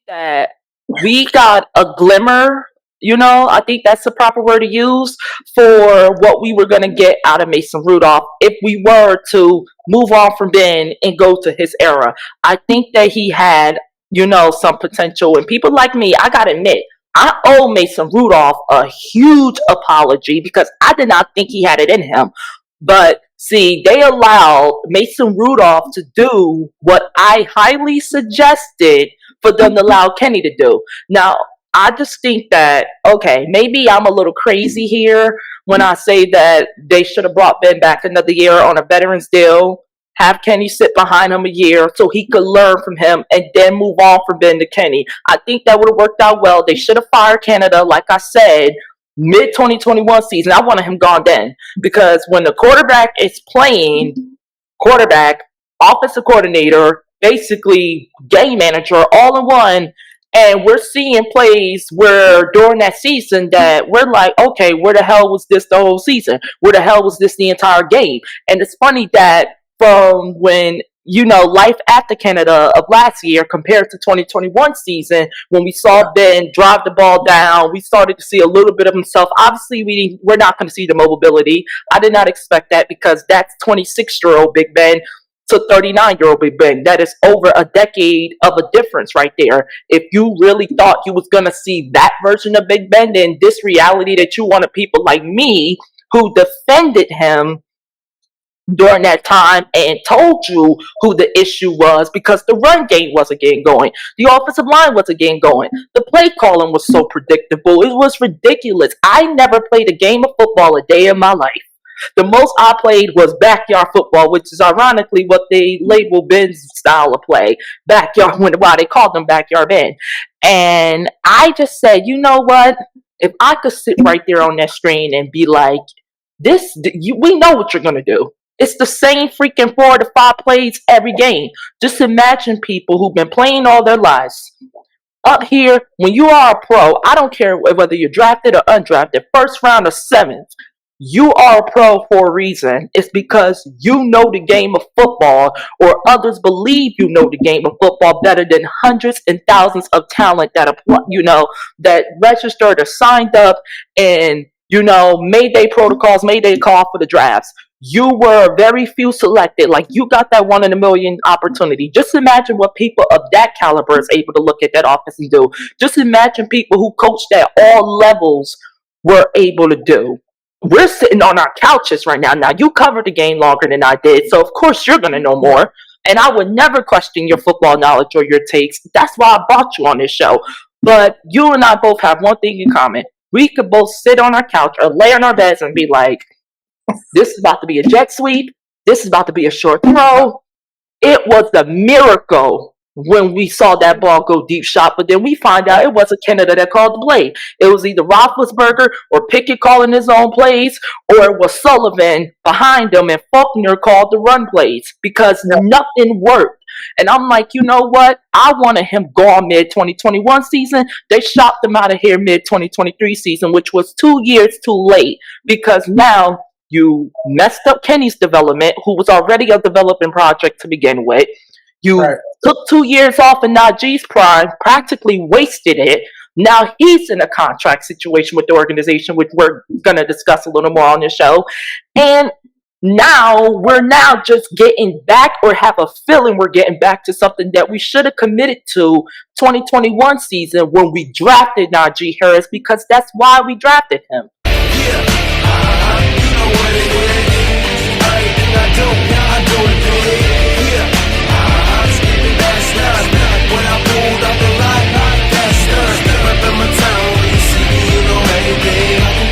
that we got a glimmer, I think that's the proper word to use for what we were going to get out of Mason Rudolph if we were to move on from Ben and go to his era. I think that he had, some potential. And people like me, I got to admit, I owe Mason Rudolph a huge apology because I did not think he had it in him. But see, they allowed Mason Rudolph to do what I highly suggested for them to allow Kenny to do. Now, I just think that, okay, maybe I'm a little crazy here when I say that they should have brought Ben back another year on a veterans deal, have Kenny sit behind him a year so he could learn from him and then move on from Ben to Kenny. I think that would have worked out well. They should have fired Canada, like I said, mid-2021 season. I wanted him gone then because when the quarterback is playing quarterback, offensive coordinator, basically game manager, all in one, and we're seeing plays where during that season that we're like, okay, where the hell was this the whole season? Where the hell was this the entire game? And it's funny that from when, life after Canada of last year compared to 2021 season, when we saw Ben drive the ball down, we started to see a little bit of himself. Obviously, we're not going to see the mobility. I did not expect that because that's 26-year-old Big Ben to 39-year-old Big Ben. That is over a decade of a difference right there. If you really thought you was going to see that version of Big Ben, then this reality that you wanted people like me who defended him during that time and told you who the issue was because the run game wasn't getting going. The offensive line wasn't getting going. The play calling was so predictable. It was ridiculous. I never played a game of football a day in my life. The most I played was backyard football, which is ironically what they label Ben's style of play. Backyard, why they called them Backyard Ben. And I just said, you know what? If I could sit right there on that screen and be like, we know what you're going to do. It's the same freaking 4 to 5 plays every game. Just imagine people who've been playing all their lives. Up here, when you are a pro, I don't care whether you're drafted or undrafted, first round or 7th, you are a pro for a reason. It's because you know the game of football, or others believe you know the game of football better than hundreds and thousands of talent that that registered or signed up and made their protocols, made their call for the drafts. You were very few selected. Like, you got that 1 in a million opportunity. Just imagine what people of that caliber is able to look at that offense and do. Just imagine people who coached at all levels were able to do. We're sitting on our couches right now. Now, you covered the game longer than I did, so of course you're going to know more. And I would never question your football knowledge or your takes. That's why I brought you on this show. But you and I both have one thing in common. We could both sit on our couch or lay on our beds and be like, this is about to be a jet sweep. This is about to be a short throw. It was a miracle when we saw that ball go deep shot, but then we find out it wasn't Canada that called the play. It was either Roethlisberger or Pickett calling his own plays, or it was Sullivan behind him and Faulkner called the run plays because nothing worked. And I'm like, you know what? I wanted him gone mid-2021 season. They shopped him out of here mid-2023 season, which was 2 years too late because now you messed up Kenny's development, who was already a developing project to begin with. You took 2 years off in Najee's prime, practically wasted it. Now he's in a contract situation with the organization, which we're going to discuss a little more on the show. And now we're just getting back, or have a feeling we're getting back to something that we should have committed to 2021 season when we drafted Najee Harris, because that's why we drafted him. Yeah, you know what it is.